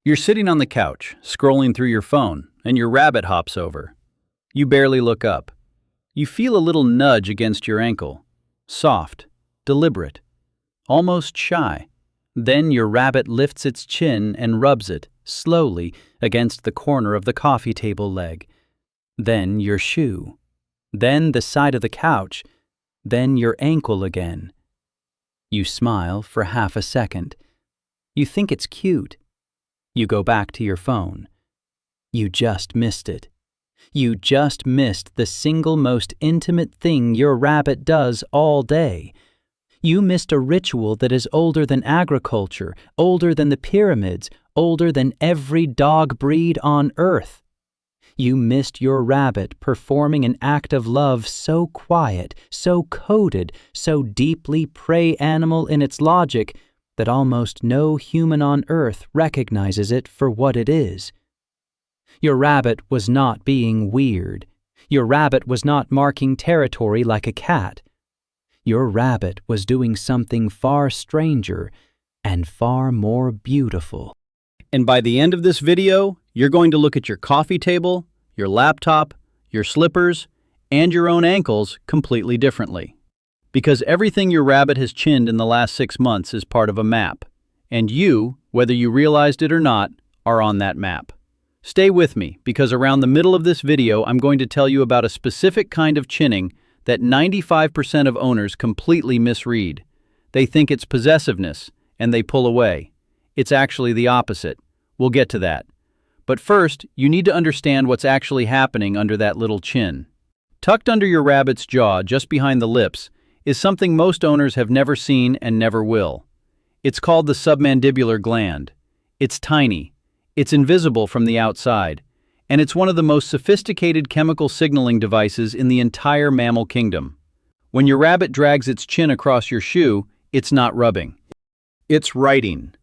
You're sitting on the couch, scrolling through your phone, and your rabbit hops over. You barely look up. You feel a little nudge against your ankle. Soft, deliberate, almost shy. Then your rabbit lifts its chin and rubs it, slowly, against the corner of the coffee table leg. Then your shoe. Then the side of the couch. Then your ankle again. You smile for half a second. You think it's cute. You go back to your phone. You just missed it. You just missed the single most intimate thing your rabbit does all day. You missed a ritual that is older than agriculture, older than the pyramids, older than every dog breed on Earth. You missed your rabbit performing an act of love so quiet, so coded, so deeply prey animal in its logic that almost no human on Earth recognizes it for what it is. Your rabbit was not being weird. Your rabbit was not marking territory like a cat. Your rabbit was doing something far stranger and far more beautiful. And by the end of this video, you're going to look at your coffee table, your laptop, your slippers, and your own ankles completely differently. Because everything your rabbit has chinned in the last 6 months is part of a map. And you, whether you realized it or not, are on that map. Stay with me, because around the middle of this video, I'm going to tell you about a specific kind of chinning that 95% of owners completely misread. They think it's possessiveness, and they pull away. It's actually the opposite. We'll get to that. But first, you need to understand what's actually happening under that little chin. Tucked under your rabbit's jaw, just behind the lips, is something most owners have never seen and never will. It's called the submandibular gland. It's tiny. It's invisible from the outside. And it's one of the most sophisticated chemical signaling devices in the entire mammal kingdom. When your rabbit drags its chin across your shoe, it's not rubbing. It's writing.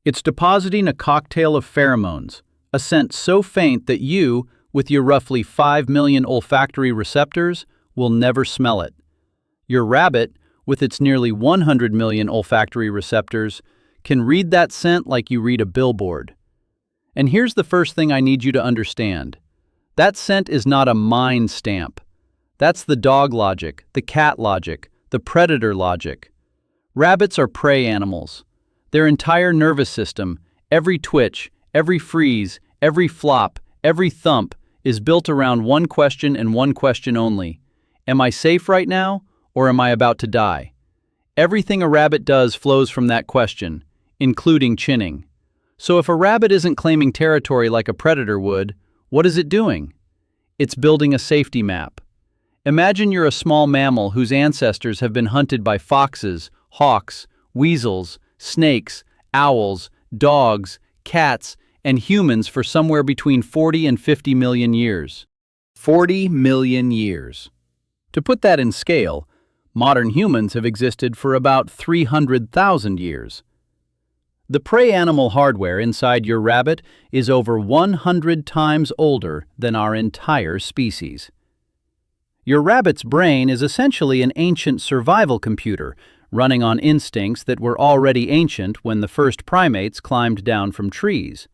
It's depositing a cocktail of pheromones, a scent so faint that you, with your roughly 5 million olfactory receptors, will never smell it. Your rabbit, with its nearly 100 million olfactory receptors, can read that scent like you read a billboard. And here's the first thing I need you to understand. That scent is not a mind stamp. That's the dog logic, the cat logic, the predator logic. Rabbits are prey animals. Their entire nervous system, every twitch, every freeze, every flop, every thump, is built around one question and one question only. Am I safe right now, or am I about to die? Everything a rabbit does flows from that question, including chinning. So if a rabbit isn't claiming territory like a predator would, what is it doing? It's building a safety map. Imagine you're a small mammal whose ancestors have been hunted by foxes, hawks, weasels, snakes, owls, dogs, cats, and humans for somewhere between 40 and 50 million years. 40 million years. To put that in scale, modern humans have existed for about 300,000 years. The prey animal hardware inside your rabbit is over 100 times older than our entire species. Your rabbit's brain is essentially an ancient survival computer running on instincts that were already ancient when the first primates climbed down from trees.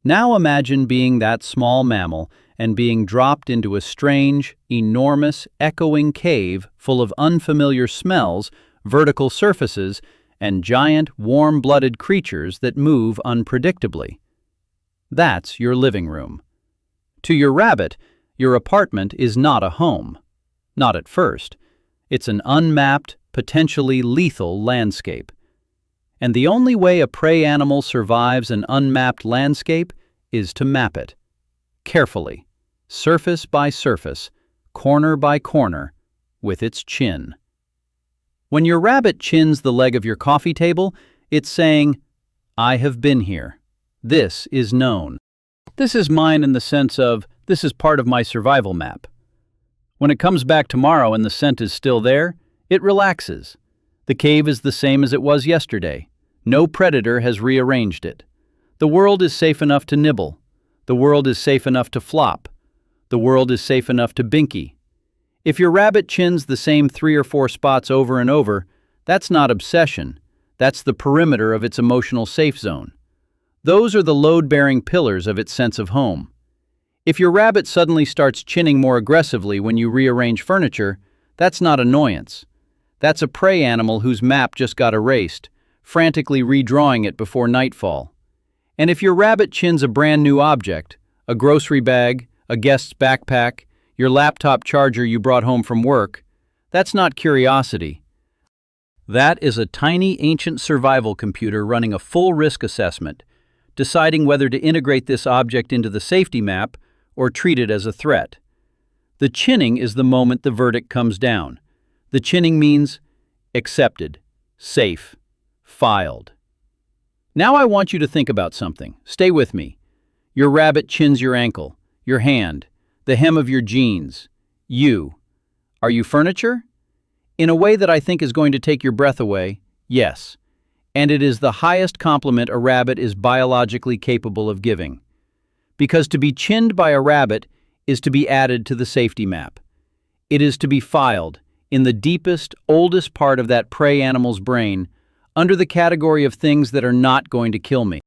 Now imagine being that small mammal and being dropped into a strange, enormous, echoing cave full of unfamiliar smells, vertical surfaces, and giant, warm-blooded creatures that move unpredictably. That's your living room. To your rabbit, your apartment is not a home. Not at first. It's an unmapped, potentially lethal landscape. And the only way a prey animal survives an unmapped landscape is to map it. Carefully, surface by surface, corner by corner, with its chin. When your rabbit chins the leg of your coffee table, it's saying, I have been here. This is known. This is mine in the sense of, this is part of my survival map. When it comes back tomorrow and the scent is still there, it relaxes. The cave is the same as it was yesterday. No predator has rearranged it. The world is safe enough to nibble. The world is safe enough to flop. The world is safe enough to binky. If your rabbit chins the same 3 or 4 spots over and over, that's not obsession. That's the perimeter of its emotional safe zone. Those are the load-bearing pillars of its sense of home. If your rabbit suddenly starts chinning more aggressively when you rearrange furniture, that's not annoyance. That's a prey animal whose map just got erased, frantically redrawing it before nightfall. And if your rabbit chins a brand new object, a grocery bag, a guest's backpack, your laptop charger you brought home from work, that's not curiosity. That is a tiny ancient survival computer running a full risk assessment, deciding whether to integrate this object into the safety map or treat it as a threat. The chinning is the moment the verdict comes down. The chinning means accepted, safe, filed. Now I want you to think about something. Stay with me. Your rabbit chins your ankle, your hand, the hem of your jeans. You. Are you furniture? In a way that I think is going to take your breath away, yes. And it is the highest compliment a rabbit is biologically capable of giving. Because to be chinned by a rabbit is to be added to the safety map. It is to be filed in the deepest, oldest part of that prey animal's brain, under the category of things that are not going to kill me.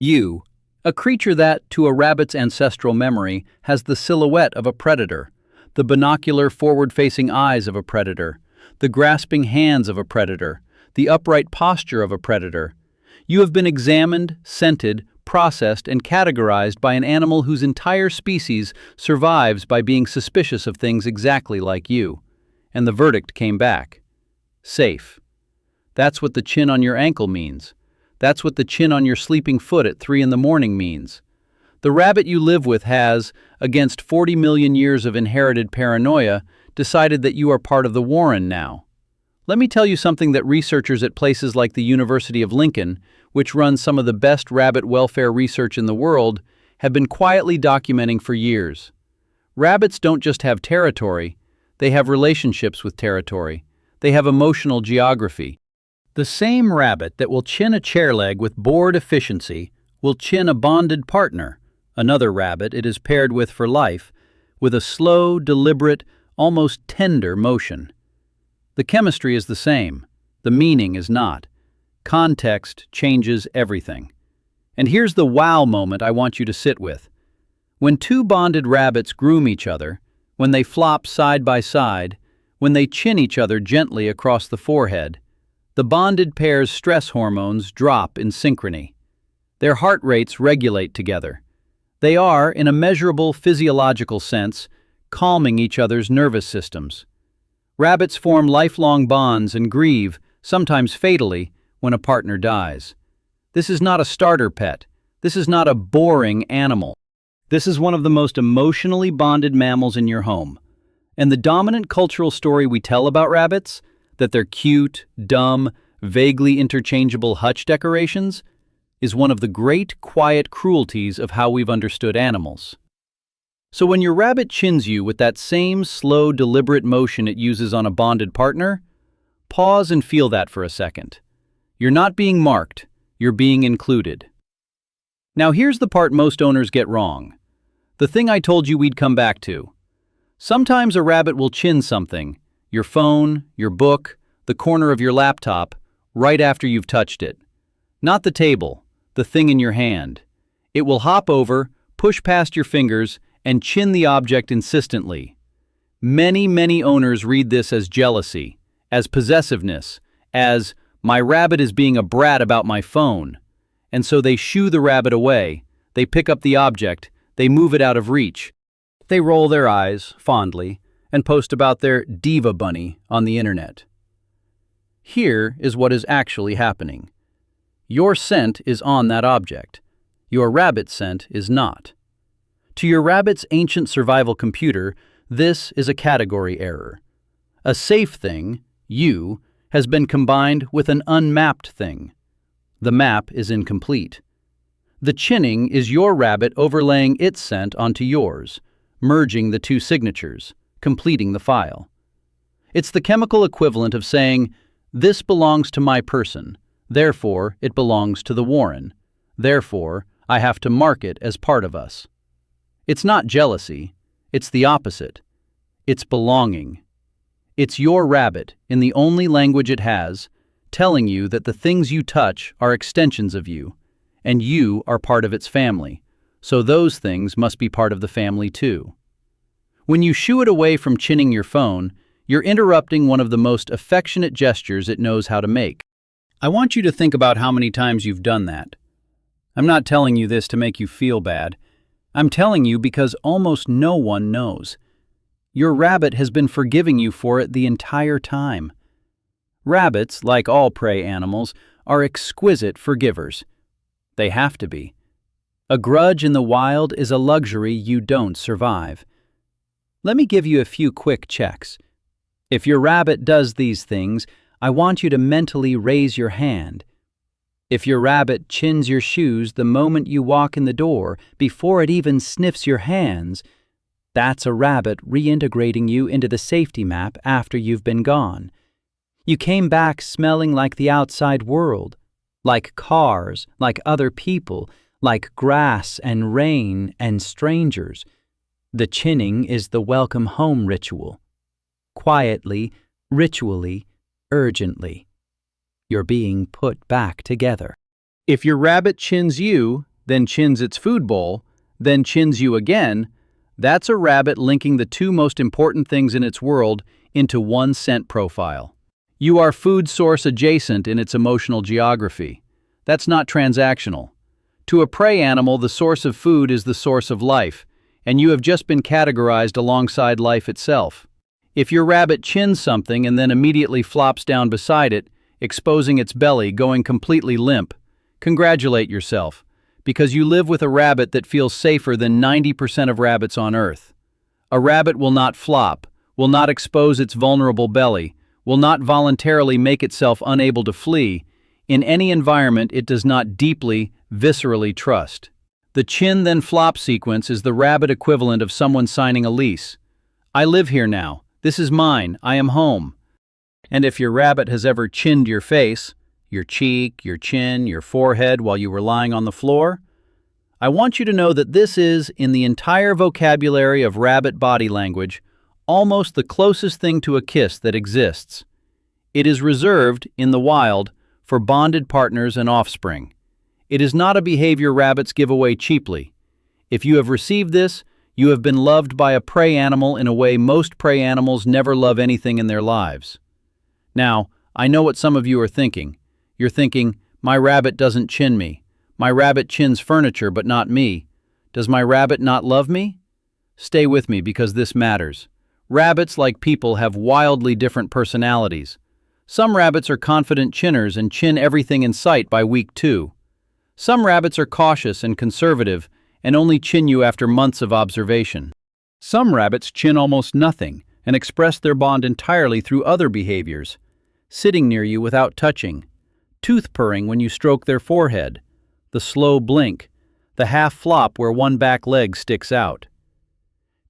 You, a creature that, to a rabbit's ancestral memory, has the silhouette of a predator, the binocular forward-facing eyes of a predator, the grasping hands of a predator, the upright posture of a predator. You have been examined, scented, processed, and categorized by an animal whose entire species survives by being suspicious of things exactly like you. And the verdict came back. Safe. That's what the chin on your ankle means. That's what the chin on your sleeping foot at 3 in the morning means. The rabbit you live with has, against 40 million years of inherited paranoia, decided that you are part of the Warren now. Let me tell you something that researchers at places like the University of Lincoln, which runs some of the best rabbit welfare research in the world, have been quietly documenting for years. Rabbits don't just have territory, they have relationships with territory. They have emotional geography. The same rabbit that will chin a chair leg with bored efficiency will chin a bonded partner, another rabbit it is paired with for life, with a slow, deliberate, almost tender motion. The chemistry is the same. The meaning is not. Context changes everything. And here's the wow moment I want you to sit with. When two bonded rabbits groom each other, when they flop side by side, when they chin each other gently across the forehead, the bonded pair's stress hormones drop in synchrony. Their heart rates regulate together. They are, in a measurable physiological sense, calming each other's nervous systems. Rabbits form lifelong bonds and grieve, sometimes fatally, when a partner dies. This is not a starter pet. This is not a boring animal. This is one of the most emotionally bonded mammals in your home. And the dominant cultural story we tell about rabbits, that they're cute, dumb, vaguely interchangeable hutch decorations, is one of the great, quiet cruelties of how we've understood animals. So when your rabbit chins you with that same slow, deliberate motion it uses on a bonded partner, pause and feel that for a second. You're not being marked, you're being included. Now here's the part most owners get wrong. The thing I told you we'd come back to. Sometimes a rabbit will chin something, your phone, your book, the corner of your laptop, right after you've touched it. Not the table, the thing in your hand. It will hop over, push past your fingers, and chin the object insistently. Many owners read this as jealousy, as possessiveness, as, my rabbit is being a brat about my phone. And so they shoo the rabbit away, they pick up the object, they move it out of reach. They roll their eyes, fondly, and post about their diva bunny on the internet. Here is what is actually happening. Your scent is on that object. Your rabbit's scent is not. To your rabbit's ancient survival computer, this is a category error. A safe thing, you, has been combined with an unmapped thing. The map is incomplete. The chinning is your rabbit overlaying its scent onto yours, merging the two signatures, completing the file. It's the chemical equivalent of saying, this belongs to my person, therefore it belongs to the Warren, therefore I have to mark it as part of us. It's not jealousy, it's the opposite. It's belonging. It's your rabbit, in the only language it has, telling you that the things you touch are extensions of you, and you are part of its family, so those things must be part of the family too. When you shoo it away from chinning your phone, you're interrupting one of the most affectionate gestures it knows how to make. I want you to think about how many times you've done that. I'm not telling you this to make you feel bad. I'm telling you because almost no one knows. Your rabbit has been forgiving you for it the entire time. Rabbits, like all prey animals, are exquisite forgivers. They have to be. A grudge in the wild is a luxury you don't survive. Let me give you a few quick checks. If your rabbit does these things, I want you to mentally raise your hand. If your rabbit chins your shoes the moment you walk in the door, before it even sniffs your hands, that's a rabbit reintegrating you into the safety map after you've been gone. You came back smelling like the outside world, like cars, like other people, like grass and rain and strangers. The chinning is the welcome home ritual. Quietly, ritually, urgently. You're being put back together. If your rabbit chins you, then chins its food bowl, then chins you again, that's a rabbit linking the two most important things in its world into one scent profile. You are food source adjacent in its emotional geography. That's not transactional. To a prey animal, the source of food is the source of life, and you have just been categorized alongside life itself. If your rabbit chins something and then immediately flops down beside it, exposing its belly, going completely limp, congratulate yourself, because you live with a rabbit that feels safer than 90% of rabbits on Earth. A rabbit will not flop, will not expose its vulnerable belly, will not voluntarily make itself unable to flee, in any environment it does not deeply, viscerally trust. The chin then flop sequence is the rabbit equivalent of someone signing a lease. I live here now. This is mine. I am home. And if your rabbit has ever chinned your face, your cheek, your chin, your forehead while you were lying on the floor, I want you to know that this is, in the entire vocabulary of rabbit body language, almost the closest thing to a kiss that exists. It is reserved, in the wild, for bonded partners and offspring. It is not a behavior rabbits give away cheaply. If you have received this, you have been loved by a prey animal in a way most prey animals never love anything in their lives. Now, I know what some of you are thinking. You're thinking, my rabbit doesn't chin me. My rabbit chins furniture, but not me. Does my rabbit not love me? Stay with me because this matters. Rabbits, like people, have wildly different personalities. Some rabbits are confident chinners and chin everything in sight by week 2. Some rabbits are cautious and conservative and only chin you after months of observation. Some rabbits chin almost nothing and express their bond entirely through other behaviors, sitting near you without touching, tooth purring when you stroke their forehead, the slow blink, the half flop where one back leg sticks out.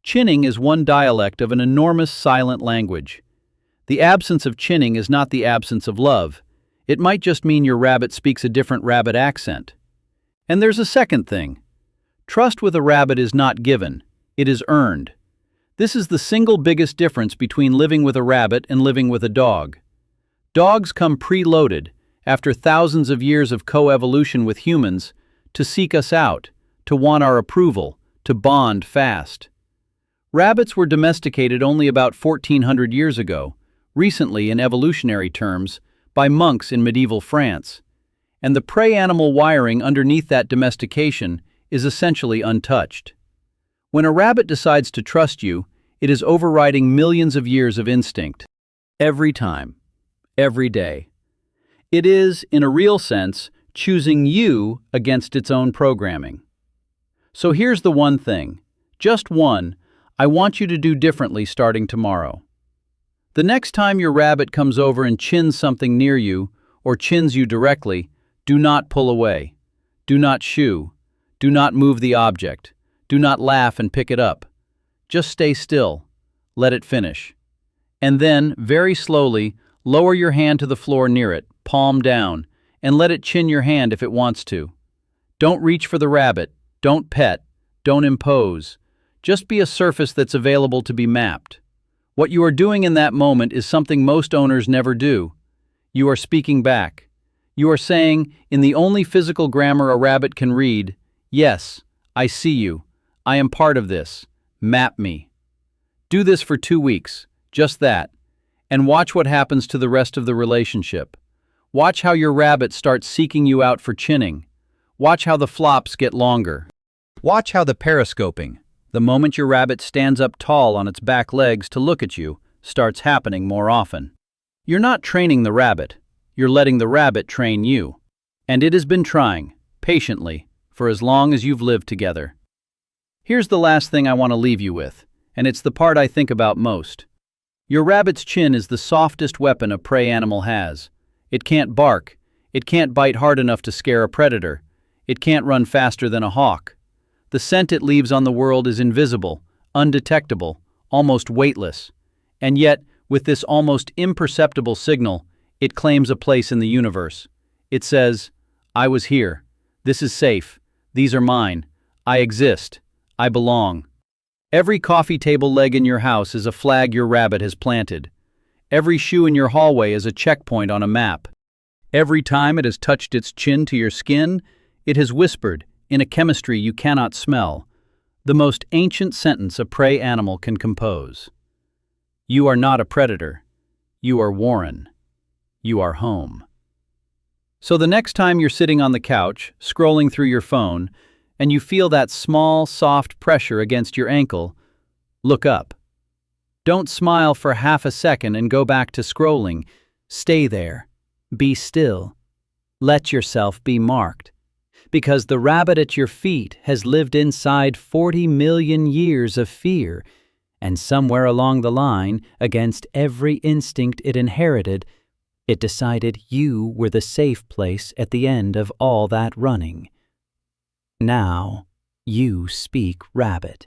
Chinning is one dialect of an enormous silent language. The absence of chinning is not the absence of love. It might just mean your rabbit speaks a different rabbit accent. And there's a second thing. Trust with a rabbit is not given, it is earned. This is the single biggest difference between living with a rabbit and living with a dog. Dogs come preloaded, after thousands of years of coevolution with humans, to seek us out, to want our approval, to bond fast. Rabbits were domesticated only about 1400 years ago, recently in evolutionary terms, by monks in medieval France. And the prey animal wiring underneath that domestication is essentially untouched. When a rabbit decides to trust you, it is overriding millions of years of instinct. Every time. Every day. It is, in a real sense, choosing you against its own programming. So here's the one thing, just one, I want you to do differently starting tomorrow. The next time your rabbit comes over and chins something near you, or chins you directly, do not pull away. Do not shoo. Do not move the object. Do not laugh and pick it up. Just stay still. Let it finish. And then, very slowly, lower your hand to the floor near it, palm down, and let it chin your hand if it wants to. Don't reach for the rabbit. Don't pet. Don't impose. Just be a surface that's available to be mapped. What you are doing in that moment is something most owners never do. You are speaking back. You are saying, in the only physical grammar a rabbit can read, "Yes, I see you. I am part of this. Map me." Do this for 2 weeks, just that, and watch what happens to the rest of the relationship. Watch how your rabbit starts seeking you out for chinning. Watch how the flops get longer. Watch how the periscoping, the moment your rabbit stands up tall on its back legs to look at you, starts happening more often. You're not training the rabbit, you're letting the rabbit train you. And it has been trying, patiently, for as long as you've lived together. Here's the last thing I want to leave you with, and it's the part I think about most. Your rabbit's chin is the softest weapon a prey animal has. It can't bark, it can't bite hard enough to scare a predator, it can't run faster than a hawk. The scent it leaves on the world is invisible, undetectable, almost weightless. And yet, with this almost imperceptible signal, it claims a place in the universe. It says, "I was here. This is safe. These are mine. I exist. I belong." Every coffee table leg in your house is a flag your rabbit has planted. Every shoe in your hallway is a checkpoint on a map. Every time it has touched its chin to your skin, it has whispered, in a chemistry you cannot smell, the most ancient sentence a prey animal can compose. You are not a predator. You are Warren. You are home. So the next time you're sitting on the couch, scrolling through your phone, and you feel that small, soft pressure against your ankle, look up. Don't smile for half a second and go back to scrolling. Stay there. Be still. Let yourself be marked. Because the rabbit at your feet has lived inside 40 million years of fear, and somewhere along the line, against every instinct it inherited, it decided you were the safe place at the end of all that running. Now, you speak rabbit.